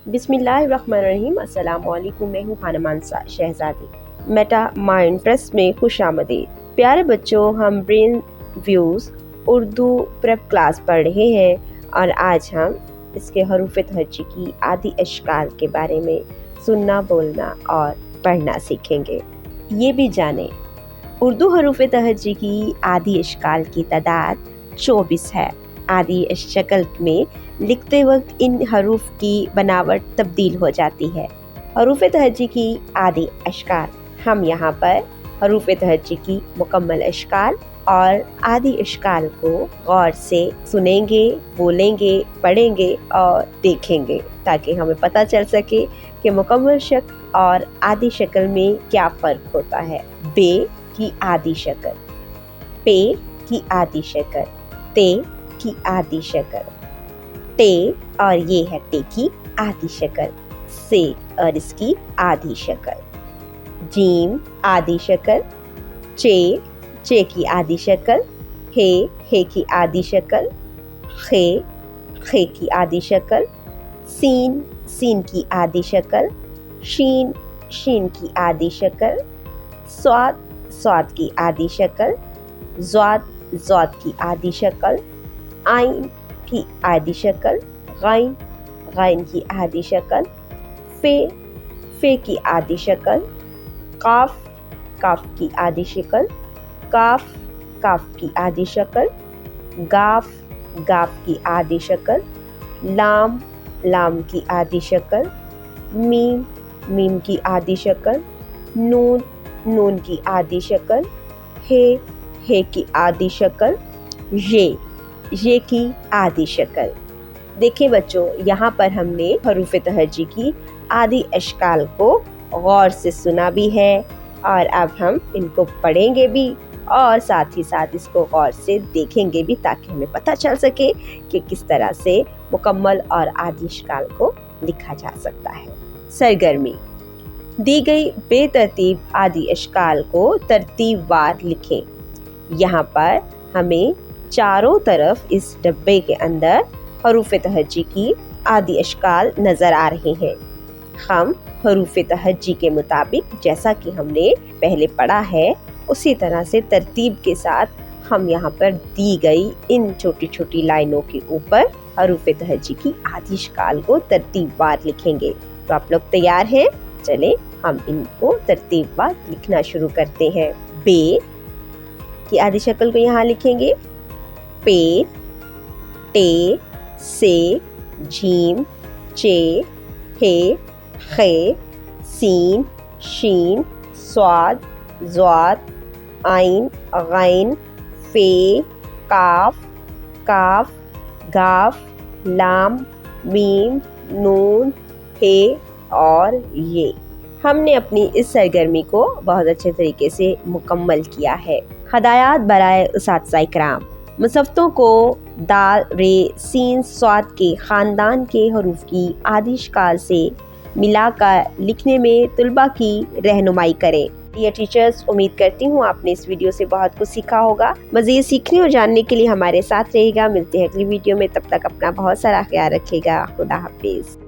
बिस्मिल्लाहिर्रहमानिर्रहीम। अस्सलाम वालेकुम। मैं हूँ खानमान शहजादी। मेटा माइंड प्रेस में खुश आमदीद। प्यारे बच्चों, हम brain views Urdu prep class पढ़ रहे हैं और आज हम इसके हरूफ तहज्जी की आदि अशकाल के बारे में सुनना, बोलना और पढ़ना सीखेंगे। ये भी जानें, उर्दू हरूफ तहज्जी की आदि अशकाल की तादाद 24 है। आदि शक्ल में लिखते वक्त इन हरूफ की बनावट तब्दील हो जाती है। हरूफ तहज्जी की आदि अशकाल, हम यहाँ पर हरूफ तहज्जी की मुकम्मल अशकाल और आदि अशकाल को गौर से सुनेंगे, बोलेंगे, पढ़ेंगे और देखेंगे ताकि हमें पता चल सके कि मुकम्मल शक्ल और आदि शक्ल में क्या फ़र्क होता है। बे की आदि शक्ल, पे की आदि शक्ल, ते की आदि शक्ल, टे और ये है टे की आदि शक्ल, से और इसकी आदि शक्ल, जीम आदि शक्ल, चे की आदि शक्ल, हे की आदि शक्ल, खे की आदि शक्ल, सीन की आदि शक्ल, शीन की आदि शक्ल, स्वाद की आदि शक्ल, ज़ाद की आदि शक्ल, आइन की आदि शक्ल, गाइन की आदि शक्ल, फे की आदि शक्ल, काफ की आदि शक्ल, काफ की आदि शक्ल, गाफ की आदि शक्ल, लाम की आदि शक्ल, मीम की आदि शक्ल, नून की आदि शक्ल, हे की आदि शक्ल, ये की आदि शक्ल। देखिए बच्चों, यहाँ पर हमने हरूफ तहज्जी की आदि अशकाल को गौर से सुना भी है और अब हम इनको पढ़ेंगे भी और साथ ही साथ इसको गौर से देखेंगे भी ताकि हमें पता चल सके कि किस तरह से मुकम्मल और आदि अशकाल को लिखा जा सकता है। सरगर्मी, दी गई बेतरतीब आदि अशकाल को तरतीबवार लिखें। यहाँ पर हमें चारों तरफ इस डब्बे के अंदर हरूफ तहज्जी की आदि अशकाल नज़र आ रहे हैं। हम हरूफ तहज्जी के मुताबिक जैसा कि हमने पहले पढ़ा है उसी तरह से तरतीब के साथ हम यहाँ पर दी गई इन छोटी छोटी लाइनों के ऊपर हरूफ तहज्जी की आदि अशकाल को तरतीबवार लिखेंगे। तो आप लोग तैयार हैं? चलें हम इनको तरतीबवार लिखना शुरू करते हैं। बे की आदि शक्ल को यहाँ लिखेंगे। पे, टे, से, जीम, चे, हे, खे, सीन, शीन, स्वाद, ज़ाद, आइन, गाइन, फे, काफ, गाफ, लाम, मीम, नून, हे और ये। हमने अपनी इस सरगर्मी को बहुत अच्छे तरीके से मुकम्मल किया है। हदायत बराए उसातिज़ा इकराम, मुसफ्तों को दाल, रे, सीन, स्वाद के ख़ानदान के हरूफ की आदि अशकाल से मिलाकर लिखने में तुलबा की रहनुमाई करें। ये टीचर्स, उम्मीद करती हूँ आपने इस वीडियो से बहुत कुछ सीखा होगा। मज़ीद सीखने और जानने के लिए हमारे साथ रहेगा। मिलते हैं अगली वीडियो में, तब तक अपना बहुत सारा ख्याल रखिएगा। खुदा हाफिज़।